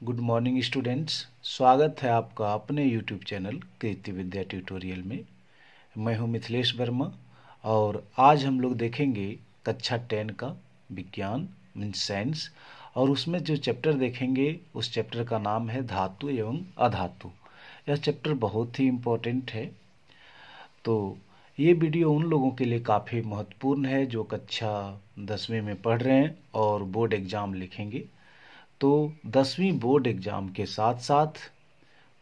Good morning students. स्वागत है आपका अपने यूट्यूब चैनल कृति विद्या ट्यूटोरियल में। मैं हूं मिथिलेश वर्मा और आज हम लोग देखेंगे कक्षा 10 का विज्ञान मीन्स साइंस, और उसमें जो चैप्टर देखेंगे उस चैप्टर का नाम है धातु एवं अधातु। यह चैप्टर बहुत ही इम्पोर्टेंट है, तो ये वीडियो उन लोगों के लिए काफ़ी महत्वपूर्ण है जो कक्षा 10वीं में पढ़ रहे हैं और बोर्ड एग्ज़ाम लिखेंगे। तो 10वीं बोर्ड एग्ज़ाम के साथ साथ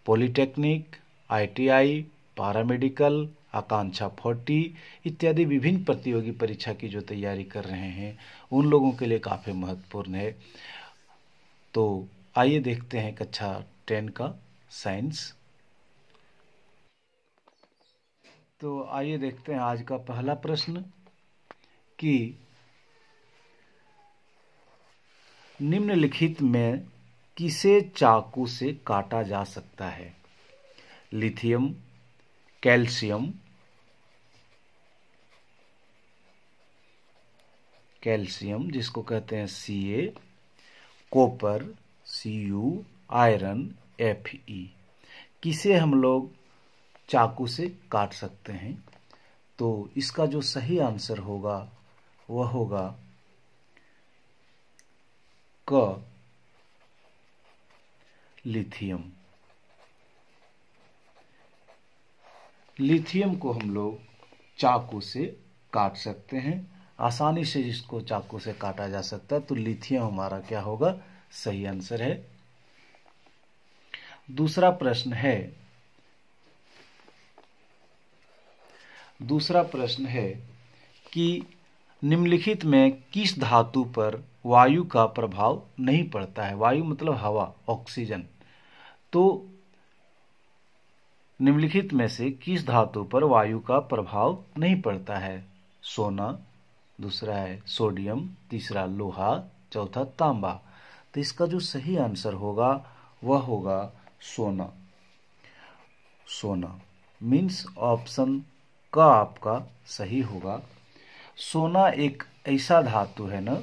पॉलिटेक्निक, आईटीआई, पैरामेडिकल, आकांक्षा 40 इत्यादि विभिन्न प्रतियोगी परीक्षा की जो तैयारी कर रहे हैं उन लोगों के लिए काफ़ी महत्वपूर्ण है। तो आइए देखते हैं कक्षा 10 का साइंस। तो आइए देखते हैं आज का पहला प्रश्न कि निम्नलिखित में किसे चाकू से काटा जा सकता है? लिथियम, कैल्शियम जिसको कहते हैं Ca, copper Cu, iron Fe, किसे हम लोग चाकू से काट सकते हैं? तो इसका जो सही आंसर होगा वह होगा क, लिथियम। लिथियम को हम लोग चाकू से काट सकते हैं, आसानी से जिसको चाकू से काटा जा सकता है, तो लिथियम हमारा क्या होगा? सही आंसर है। दूसरा प्रश्न है कि निम्नलिखित में किस धातु पर वायु का प्रभाव नहीं पड़ता है? वायु मतलब हवा, ऑक्सीजन। तो निम्नलिखित में से किस धातु पर वायु का प्रभाव नहीं पड़ता है? सोना, दूसरा है सोडियम, तीसरा लोहा, चौथा तांबा। तो इसका जो सही आंसर होगा वह होगा सोना। सोना मीन्स ऑप्शन का आपका सही होगा। सोना एक ऐसा धातु है ना,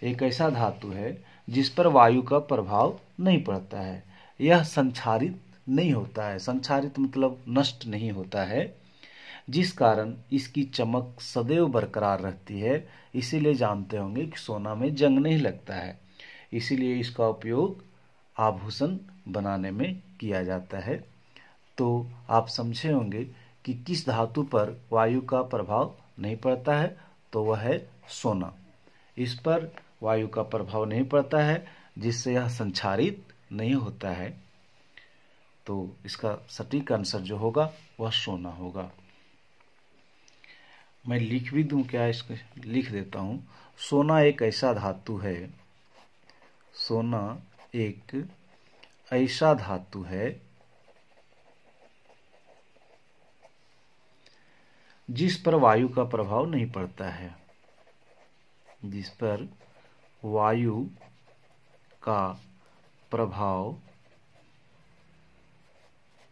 एक ऐसा धातु है जिस पर वायु का प्रभाव नहीं पड़ता है। यह संक्षारित नहीं होता है, संक्षारित मतलब नष्ट नहीं होता है, जिस कारण इसकी चमक सदैव बरकरार रहती है। इसीलिए जानते होंगे कि सोना में जंग नहीं लगता है, इसीलिए इसका उपयोग आभूषण बनाने में किया जाता है। तो आप समझे होंगे कि किस धातु पर वायु का प्रभाव नहीं पड़ता है, तो वह है सोना। इस पर वायु का प्रभाव नहीं पड़ता है, जिससे यह संक्षारित नहीं होता है। तो इसका सटीक आंसर जो होगा वह सोना होगा। मैं लिख भी दूं क्या? इसको लिख देता हूं। सोना एक ऐसा धातु है, सोना एक ऐसा धातु है जिस पर वायु का प्रभाव नहीं पड़ता है, जिस पर वायु का प्रभाव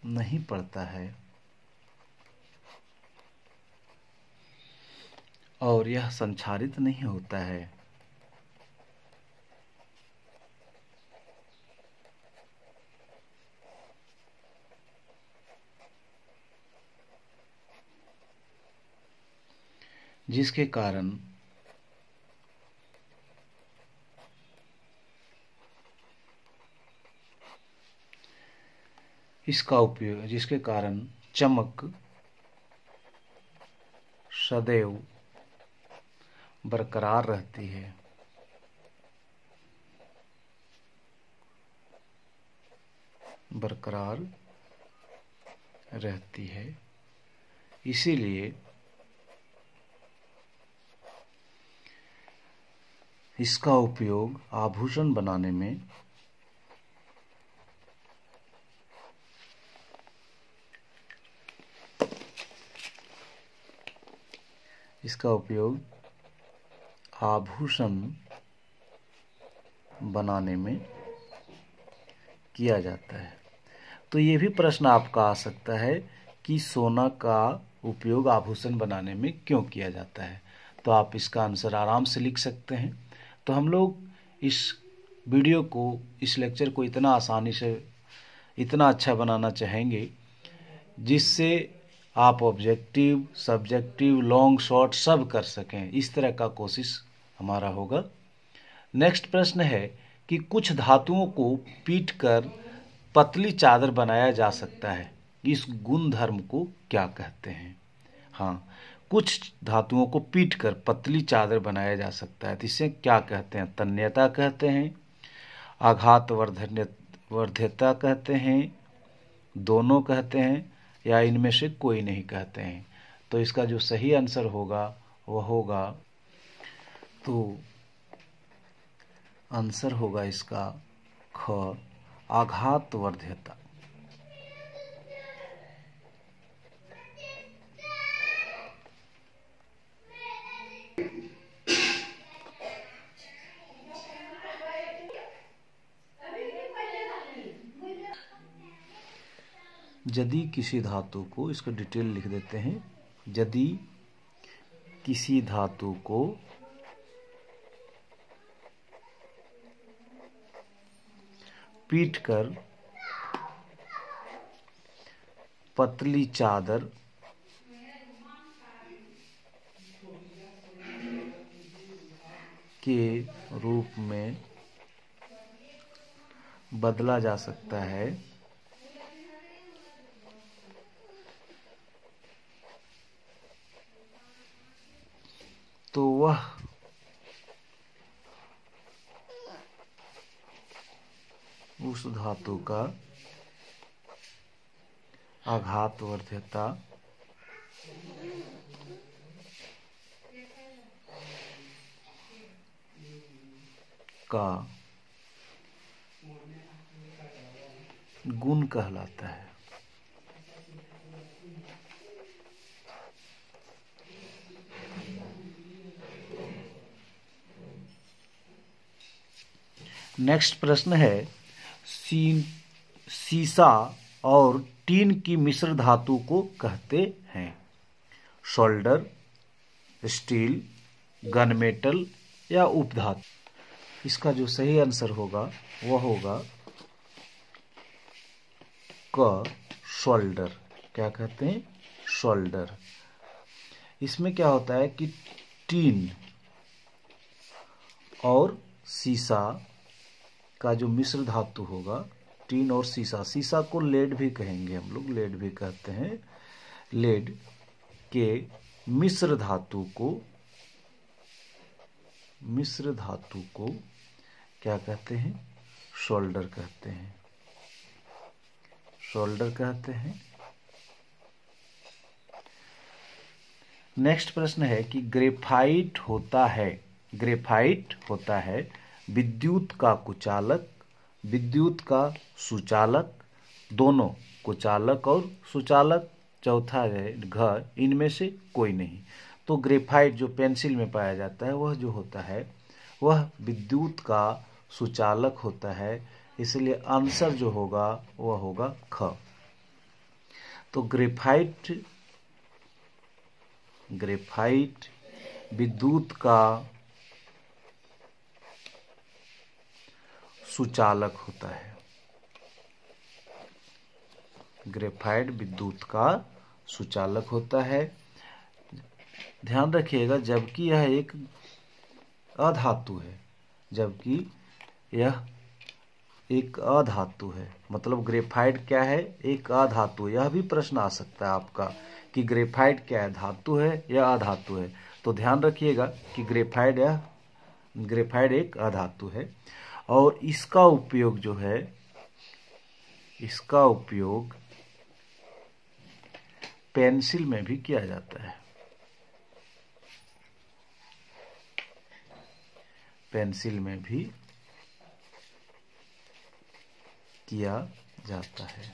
नहीं पड़ता है और यह संक्षारित नहीं होता है। जिसके कारण इसका उपयोग, जिसके कारण चमक सदैव बरकरार रहती है। बरकरार रहती है, इसीलिए इसका उपयोग आभूषण बनाने में किया जाता है। तो ये भी प्रश्न आपका आ सकता है कि सोना का उपयोग आभूषण बनाने में क्यों किया जाता है? तो आप इसका आंसर आराम से लिख सकते हैं। तो हम लोग इस वीडियो को, इस लेक्चर को इतना आसानी से, इतना अच्छा बनाना चाहेंगे जिससे आप ऑब्जेक्टिव, सब्जेक्टिव, लॉन्ग, शॉर्ट सब कर सकें। इस तरह का कोशिश हमारा होगा। नेक्स्ट प्रश्न है कि कुछ धातुओं को पीटकर पतली चादर बनाया जा सकता है, इस गुण धर्म को क्या कहते हैं? हाँ, कुछ धातुओं को पीटकर पतली चादर बनाया जा सकता है, तो इसे क्या कहते हैं? तन्यता कहते हैं, आघात वर्ध्यता कहते हैं, दोनों कहते हैं, या इनमें से कोई नहीं कहते हैं। तो इसका जो सही आंसर होगा वह होगा, तो आंसर होगा इसका ख, आघात वर्ध्यता। यदि किसी धातु को, इसका डिटेल लिख देते हैं, यदि किसी धातु को पीटकर पतली चादर के रूप में बदला जा सकता है, तो वह उस धातु का आघात वर्ध्यता का गुण कहलाता है। नेक्स्ट प्रश्न है, सीसा और टीन की मिश्र धातु को कहते हैं? सोल्डर, स्टील, गनमेटल या उपधातु? इसका जो सही आंसर होगा वह होगा क, सोल्डर। क्या कहते हैं? सोल्डर। इसमें क्या होता है कि टीन और सीसा का जो मिश्र धातु होगा, टीन और सीसा, सीसा को लेड भी कहेंगे हम लोग, लेड भी कहते हैं, लेड के मिश्र धातु को क्या कहते हैं? सोल्डर कहते हैं, सोल्डर कहते हैं। नेक्स्ट प्रश्न है कि ग्रेफाइट होता है विद्युत का कुचालक, विद्युत का सुचालक, दोनों, कुचालक और सुचालक, चौथा है घ, इनमें से कोई नहीं। तो ग्रेफाइट जो पेंसिल में पाया जाता है वह जो होता है वह विद्युत का सुचालक होता है, इसलिए आंसर जो होगा वह होगा ख। तो ग्रेफाइट विद्युत का सुचालक होता है, ग्रेफाइट विद्युत का सुचालक होता है। ध्यान रखिएगा, जबकि यह एक अधातु है, जबकि यह एक अधातु है, मतलब ग्रेफाइट क्या है? एक अधातु। यह भी प्रश्न आ सकता है आपका कि ग्रेफाइट क्या है, धातु है या अधातु है? तो ध्यान रखिएगा कि ग्रेफाइट एक अधातु है और इसका उपयोग जो है, इसका उपयोग पेंसिल में भी किया जाता है, पेंसिल में भी किया जाता है।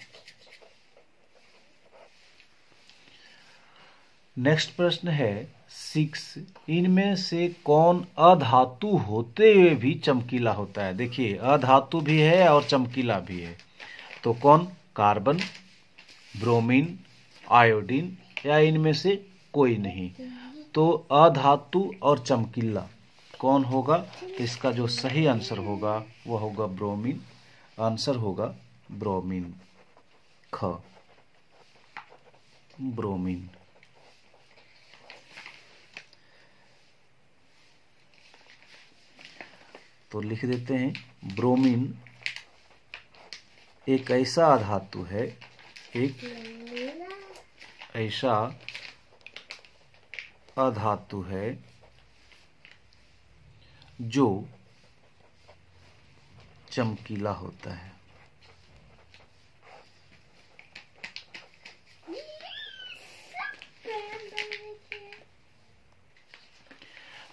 नेक्स्ट प्रश्न है 6, इनमें से कौन अधातु होते हुए भी चमकीला होता है? देखिए, अधातु भी है और चमकीला भी है, तो कौन? कार्बन, ब्रोमीन, आयोडीन या इनमें से कोई नहीं? तो अधातु और चमकीला, कौन होगा? तो इसका जो सही आंसर होगा वह होगा ब्रोमीन। आंसर होगा ब्रोमीन, ख, ब्रोमीन। तो लिख देते हैं, ब्रोमीन एक ऐसा अधातु है, एक ऐसा अधातु है जो चमकीला होता है।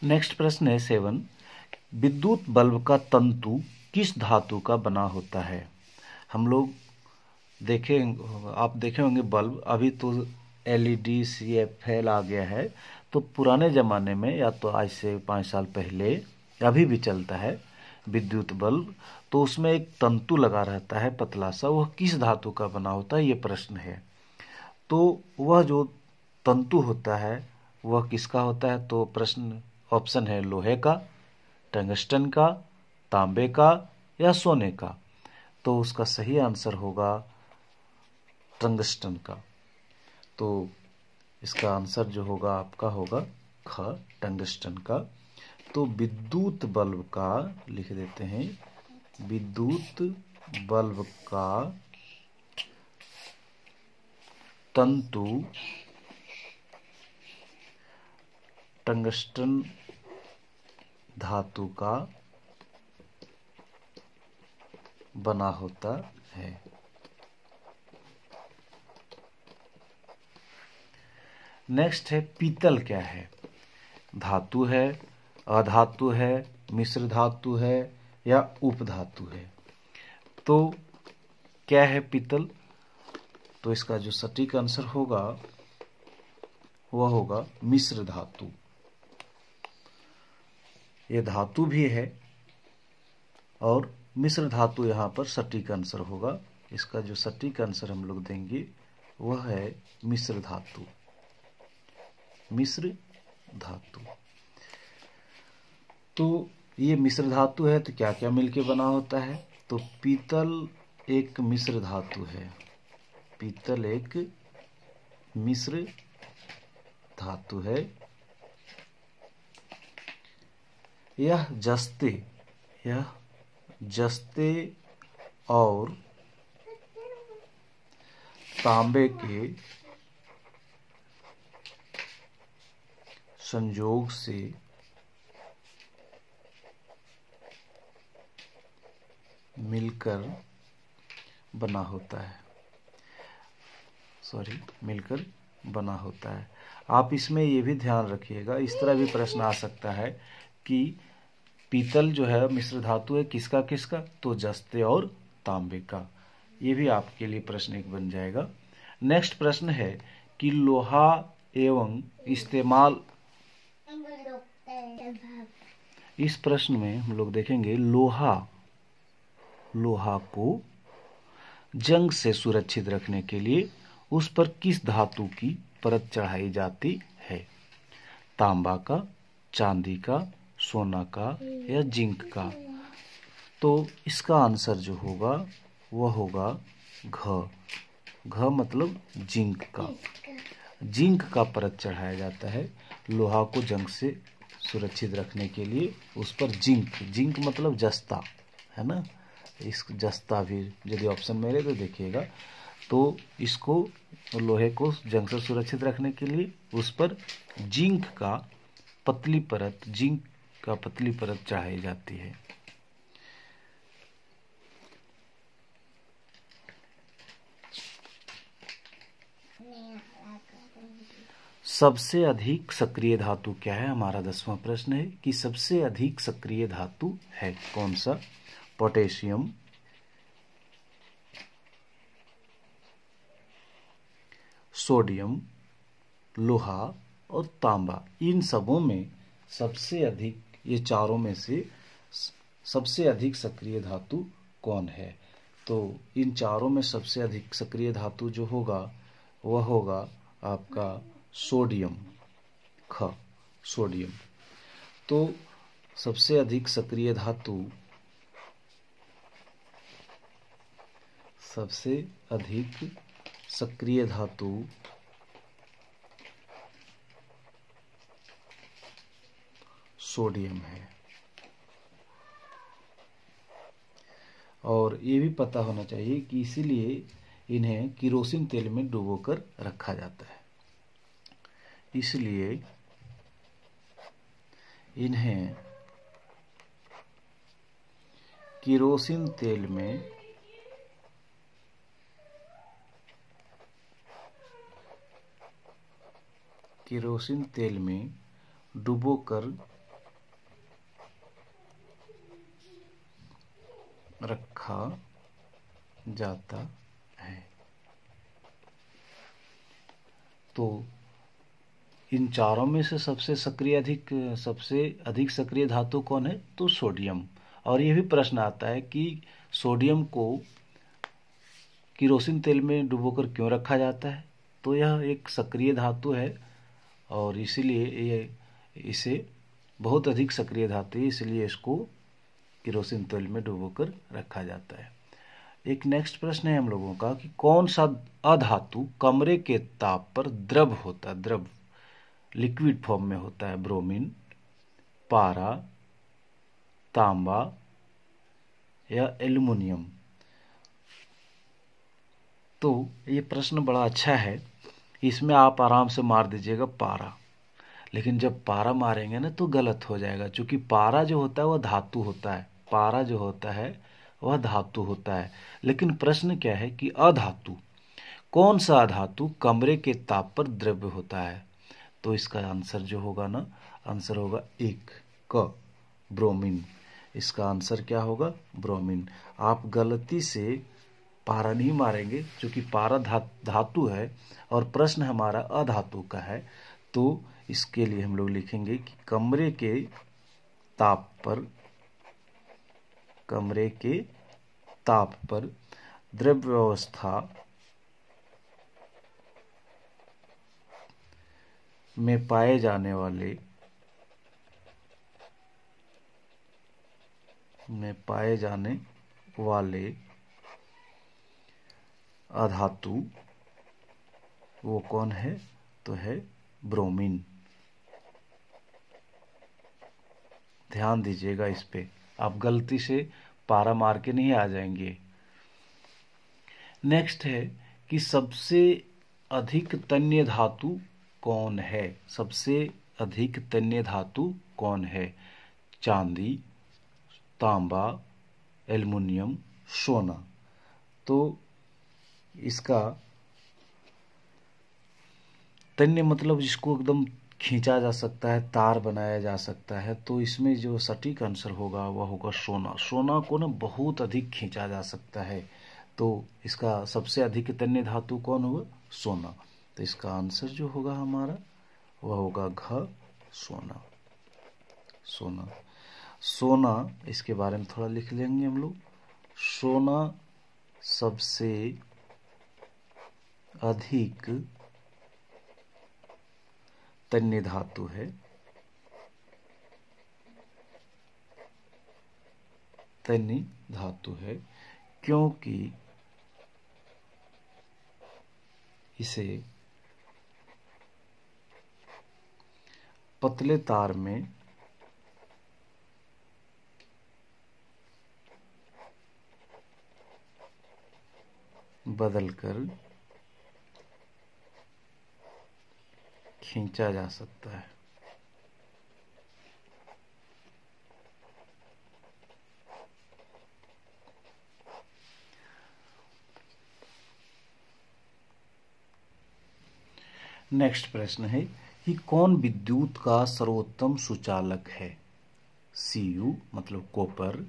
नेक्स्ट प्रश्न है 7। विद्युत बल्ब का तंतु किस धातु का बना होता है? हम लोग आप देखे होंगे बल्ब, अभी तो LED CFL आ गया है, तो पुराने ज़माने में या तो आज से 5 साल पहले अभी भी चलता है विद्युत बल्ब, तो उसमें एक तंतु लगा रहता है पतला सा, वह किस धातु का बना होता है, ये प्रश्न है। तो वह जो तंतु होता है वह किसका होता है? तो प्रश्न ऑप्शन है लोहे का, टंगस्टन का, तांबे का या सोने का। तो उसका सही आंसर होगा टंगस्टन का। तो इसका आंसर जो होगा आपका होगा ख, टंगस्टन का। तो विद्युत बल्ब का लिख देते हैं, विद्युत बल्ब का तंतु टंगस्टन धातु का बना होता है। नेक्स्ट है पीतल क्या है? धातु है, अधातु है, मिश्र धातु है या उपधातु है? तो क्या है पीतल? तो इसका जो सटीक आंसर होगा वह होगा मिश्र धातु। ये धातु भी है और मिश्र धातु यहाँ पर सटीक आंसर होगा। इसका जो सटीक आंसर हम लोग देंगे वह है मिश्र धातु, मिश्र धातु। तो ये मिश्र धातु है, तो क्या क्या मिलके बना होता है? तो पीतल एक मिश्र धातु है, पीतल एक मिश्र धातु है। यह जस्ते और तांबे के संयोग से मिलकर बना होता है, मिलकर बना होता है। आप इसमें ये भी ध्यान रखिएगा, इस तरह भी प्रश्न आ सकता है कि पीतल जो है मिश्र धातु है किसका किसका? तो जस्ते और तांबे का। ये भी आपके लिए प्रश्न एक बन जाएगा। नेक्स्ट प्रश्न है कि लोहा एवं इस्तेमाल, इस प्रश्न में हम लोग देखेंगे लोहा को जंग से सुरक्षित रखने के लिए उस पर किस धातु की परत चढ़ाई जाती है? तांबा का, चांदी का, सोना का या जिंक का? तो इसका आंसर जो होगा वह होगा घ मतलब जिंक का। जिंक का परत चढ़ाया जाता है लोहा को जंग से सुरक्षित रखने के लिए, उस पर जिंक मतलब जस्ता है ना। इस जस्ता भी यदि ऑप्शन में तो देखिएगा, तो इसको लोहे को जंग से सुरक्षित रखने के लिए उस पर जिंक का पतली परत चढ़ाई जाती है। सबसे अधिक सक्रिय धातु क्या है? हमारा 10वां प्रश्न है कि सबसे अधिक सक्रिय धातु है कौन सा? पोटेशियम, सोडियम, लोहा और तांबा। इन सबों में सबसे अधिक, ये चारों में से सबसे अधिक सक्रिय धातु कौन है? तो इन चारों में सबसे अधिक सक्रिय धातु जो होगा वह होगा आपका सोडियम, सोडियम। तो सबसे अधिक सक्रिय धातु, सबसे अधिक सक्रिय धातु सोडियम है। और ये भी पता होना चाहिए कि इसीलिए इन्हें किरोसिन तेल में डुबोकर रखा जाता है। इसलिए इन्हें किरोसिन तेल में डुबोकर रखा जाता है। तो इन चारों में से सबसे अधिक सक्रिय धातु कौन है? तो सोडियम। और ये भी प्रश्न आता है कि सोडियम को किरोसिन तेल में डुबोकर क्यों रखा जाता है? तो यह एक सक्रिय धातु है और इसीलिए इसे बहुत अधिक सक्रिय धातु है, इसलिए इसको किरोसिन तेल में डुबोकर रखा जाता है। एक नेक्स्ट प्रश्न है हम लोगों का कि कौन सा अधातु कमरे के ताप पर द्रव होता है? द्रव लिक्विड फॉर्म में होता है। ब्रोमीन, पारा, तांबा या एल्युमिनियम। तो ये प्रश्न बड़ा अच्छा है, इसमें आप आराम से मार दीजिएगा पारा। लेकिन जब पारा मारेंगे ना तो गलत हो जाएगा, क्योंकि पारा जो होता है वह धातु होता है। पारा जो होता है वह धातु होता है। लेकिन प्रश्न क्या है कि अधातु, कौन सा अधातु कमरे के ताप पर द्रव्य होता है? तो इसका आंसर जो होगा ना, आंसर होगा एक क, ब्रोमीन। इसका आंसर क्या होगा? ब्रोमीन। आप गलती से पारा नहीं मारेंगे, क्योंकि पारा धातु है और प्रश्न हमारा अधातु का है। तो इसके लिए हम लोग लिखेंगे कि कमरे के ताप पर द्रव्य अवस्था में पाए जाने वाले अधातु वो कौन है? तो है ब्रोमीन। ध्यान दीजिएगा इस पे, आप गलती से पारा मार के नहीं आ जाएंगे। नेक्स्ट है कि सबसे अधिक तन्य धातु कौन है? सबसे अधिक तन्य धातु कौन है? चांदी, तांबा, एल्युमिनियम, सोना। तो इसका तन्य मतलब जिसको एकदम खींचा जा सकता है, तार बनाया जा सकता है। तो इसमें जो सटीक आंसर होगा वह होगा सोना। सोना को ना बहुत अधिक खींचा जा सकता है, तो इसका सबसे अधिक तन्य धातु कौन होगा? सोना। तो इसका आंसर जो होगा हमारा वह होगा घ, सोना। सोना सोना इसके बारे में थोड़ा लिख लेंगे हम लोग। सोना सबसे अधिक तन्य धातु है। तन्य धातु है क्योंकि इसे पतले तार में बदलकर खींचा जा सकता है। नेक्स्ट प्रश्न है कि कौन विद्युत का सर्वोत्तम सुचालक है? Cu मतलब कॉपर,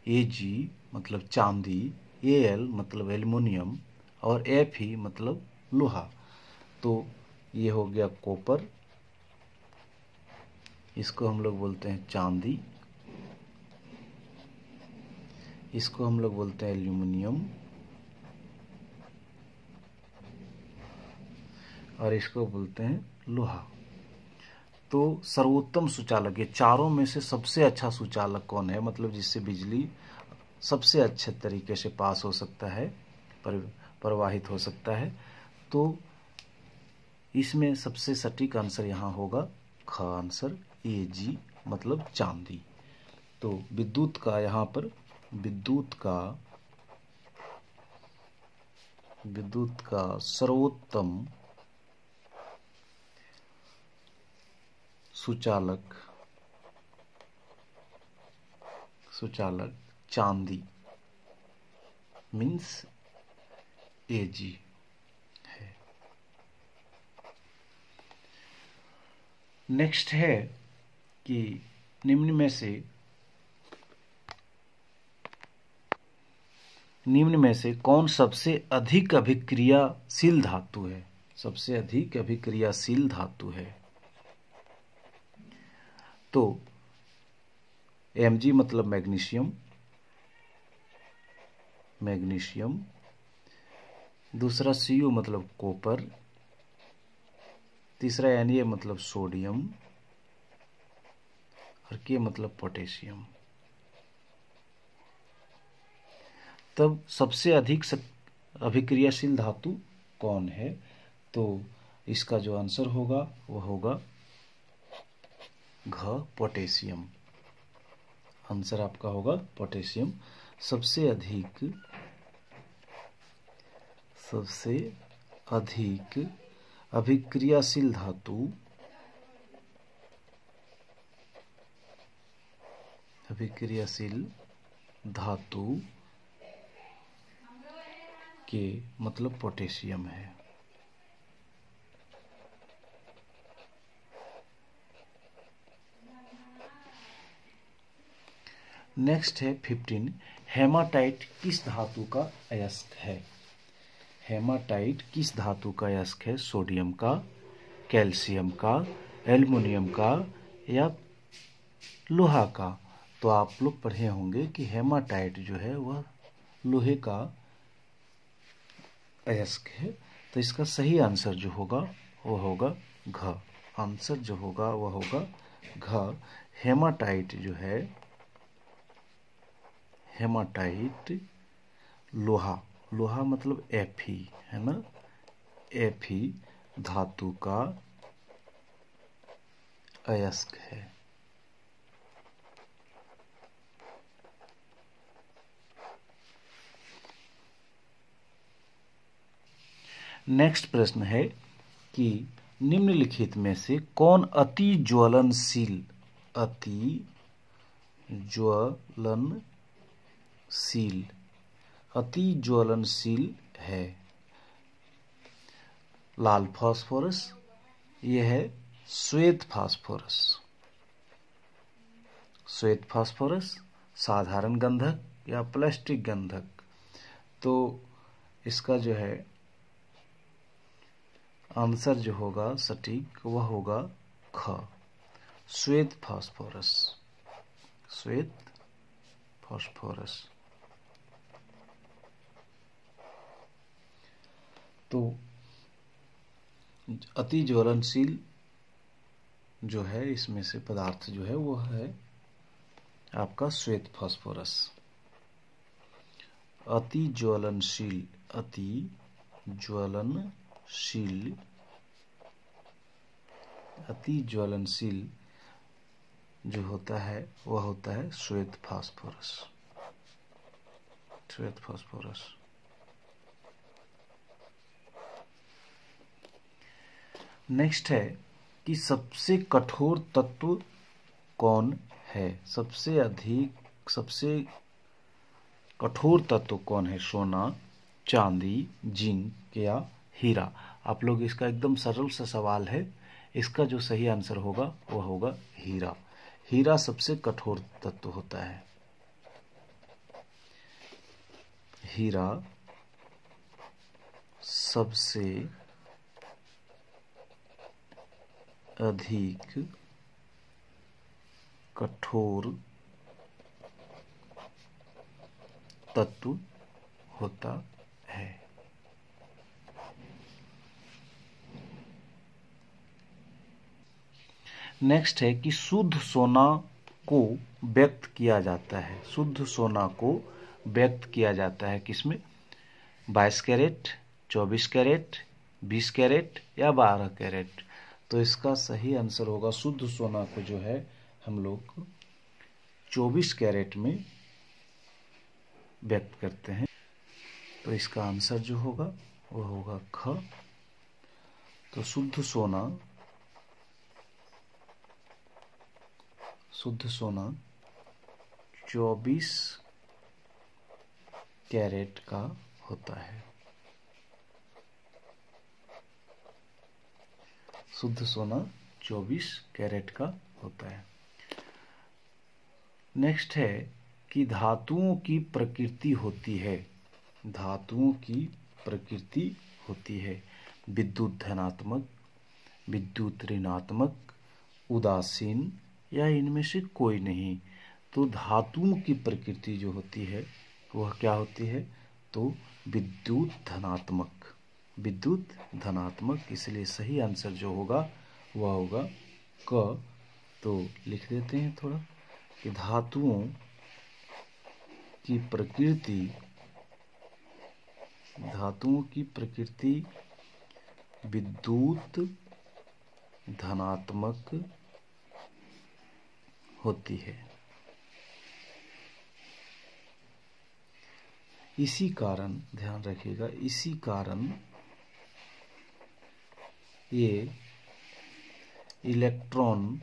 Ag मतलब चांदी, Al मतलब एल्युमिनियम और Fe मतलब लोहा। तो ये हो गया कॉपर, इसको हम लोग बोलते हैं चांदी, इसको हम लोग बोलते हैं एल्युमिनियम और इसको बोलते हैं लोहा। तो सर्वोत्तम सुचालक, ये चारों में से सबसे अच्छा सुचालक कौन है, मतलब जिससे बिजली सबसे अच्छे तरीके से पास हो सकता है, प्रवाहित हो सकता है। तो इसमें सबसे सटीक आंसर यहाँ होगा ख आंसर, Ag मतलब चांदी। तो विद्युत का यहाँ पर विद्युत का सर्वोत्तम सुचालक चांदी मीन्स Ag है। नेक्स्ट है कि निम्न में से कौन सबसे अधिक अभिक्रियाशील धातु है, सबसे अधिक अभिक्रियाशील धातु है। तो Mg मतलब मैग्नीशियम, दूसरा Cu मतलब कॉपर, तीसरा Na मतलब सोडियम और K मतलब पोटेशियम। तब सबसे अधिक अभिक्रियाशील धातु कौन है, तो इसका जो आंसर होगा वह होगा घ पोटेशियम। आंसर आपका होगा पोटेशियम। सबसे अधिक अभिक्रियाशील धातु के मतलब पोटेशियम है। नेक्स्ट है 15, हेमाटाइट किस धातु का अयस्क है। हेमाटाइट किस धातु का अयस्क है, सोडियम का, कैल्शियम का, एल्युमिनियम का या लोहा का। तो आप लोग पढ़े होंगे कि हेमाटाइट जो है वह लोहे का अयस्क है। तो इसका सही आंसर जो होगा वह होगा घ। आंसर जो होगा वह होगा घ। हेमाटाइट जो है, हेमाटाइट लोहा मतलब Fe है ना, Fe धातु का अयस्क है। नेक्स्ट प्रश्न है कि निम्नलिखित में से कौन अति ज्वलनशील है। लाल फास्फोरस, यह है श्वेत फास्फोरस, साधारण गंधक या प्लास्टिक गंधक। तो इसका जो है आंसर जो होगा सटीक वह होगा ख, श्वेत फास्फोरस। तो अति ज्वलनशील जो है इसमें से पदार्थ जो है वो है आपका श्वेत फास्फोरस। अति ज्वलनशील जो होता है वह होता है श्वेत फास्फोरस। नेक्स्ट है कि सबसे कठोर तत्व कौन है, सबसे कठोर तत्व कौन है, सोना, चांदी, जिंक या हीरा। आप लोग इसका एकदम सरल सा सवाल है, इसका जो सही आंसर होगा वह होगा हीरा। हीरा सबसे कठोर तत्व होता है। हीरा सबसे अधिक कठोर तत्व होता है। नेक्स्ट है कि शुद्ध सोना को व्यक्त किया जाता है। शुद्ध सोना को व्यक्त किया जाता है किसमें? 22 कैरेट, 24 कैरेट, 20 कैरेट या 12 कैरेट। तो इसका सही आंसर होगा शुद्ध सोना को जो है हम लोग 24 कैरेट में व्यक्त करते हैं। तो इसका आंसर जो होगा वो होगा ख। तो शुद्ध सोना 24 कैरेट का होता है। शुद्ध सोना 24 कैरेट का होता है। नेक्स्ट है कि धातुओं की प्रकृति होती है। धातुओं की प्रकृति होती है विद्युत धनात्मक, विद्युत ऋणात्मक, उदासीन या इनमें से कोई नहीं। तो धातुओं की प्रकृति जो होती है वह क्या होती है? तो विद्युत धनात्मक, विद्युत धनात्मक। इसलिए सही आंसर जो होगा वह होगा क। तो लिख देते हैं थोड़ा कि धातुओं की प्रकृति, धातुओं की प्रकृति विद्युत धनात्मक होती है। इसी कारण, ध्यान रखिएगा, इसी कारण ये इलेक्ट्रॉन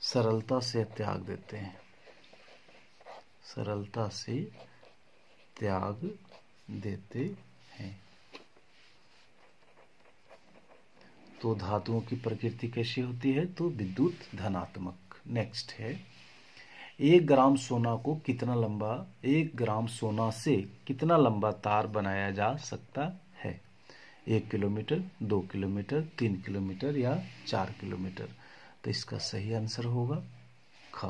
सरलता से त्याग देते हैं, सरलता से त्याग देते हैं। तो धातुओं की प्रकृति कैसी होती है? तो विद्युत धनात्मक। नेक्स्ट है 1 ग्राम सोना को कितना लंबा, 1 ग्राम सोना से कितना लंबा तार बनाया जा सकता है? 1 किलोमीटर, 2 किलोमीटर, 3 किलोमीटर या 4 किलोमीटर। तो इसका सही आंसर होगा ख।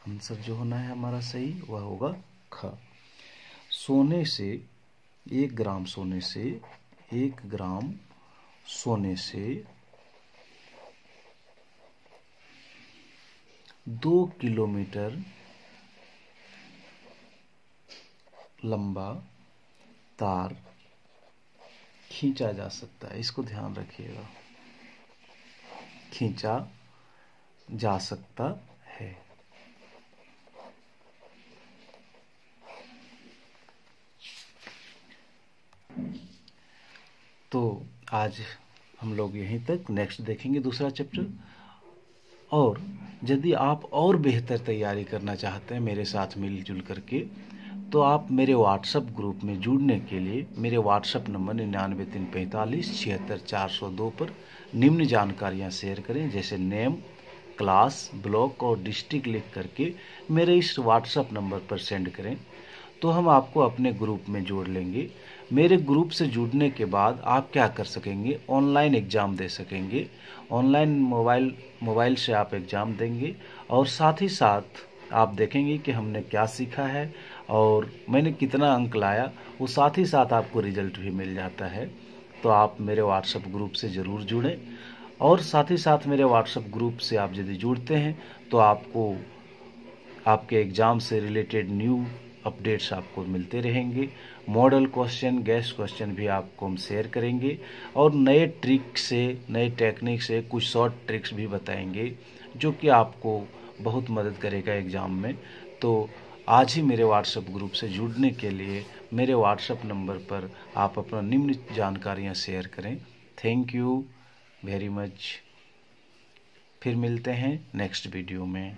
आंसर जो होना है हमारा सही वह होगा ख। सोने से 1 ग्राम सोने से, 1 ग्राम सोने से 2 किलोमीटर लंबा तार खींचा जा सकता है। इसको ध्यान रखिएगा, खींचा जा सकता है। तो आज हम लोग यहीं तक, नेक्स्ट देखेंगे दूसरा चैप्टर। और यदि आप और बेहतर तैयारी करना चाहते हैं मेरे साथ मिलजुल करके, तो आप मेरे व्हाट्सएप ग्रुप में जुड़ने के लिए मेरे व्हाट्सएप नंबर 9934576402 पर निम्न जानकारियां शेयर करें, जैसे नेम, क्लास, ब्लॉक और डिस्ट्रिक्ट लिख करके मेरे इस व्हाट्सएप नंबर पर सेंड करें। तो हम आपको अपने ग्रुप में जोड़ लेंगे। मेरे ग्रुप से जुड़ने के बाद आप क्या कर सकेंगे? ऑनलाइन एग्ज़ाम दे सकेंगे। ऑनलाइन मोबाइल से आप एग्ज़ाम देंगे और साथ ही साथ आप देखेंगे कि हमने क्या सीखा है और मैंने कितना अंक लाया, वो साथ ही साथ आपको रिजल्ट भी मिल जाता है। तो आप मेरे व्हाट्सएप ग्रुप से ज़रूर जुड़ें। और साथ ही साथ मेरे व्हाट्सएप ग्रुप से आप यदि जुड़ते हैं तो आपको आपके एग्ज़ाम से रिलेटेड न्यू अपडेट्स आपको मिलते रहेंगे। मॉडल क्वेश्चन, गेस्ट क्वेश्चन भी आपको हम शेयर करेंगे और नए ट्रिक से, नए टेक्निक से कुछ शॉर्ट ट्रिक्स भी बताएंगे जो कि आपको बहुत मदद करेगा एग्ज़ाम में। तो आज ही मेरे व्हाट्सएप ग्रुप से जुड़ने के लिए मेरे व्हाट्सएप नंबर पर आप अपना निम्न जानकारियाँ शेयर करें। Thank you very much. फिर मिलते हैं नेक्स्ट वीडियो में।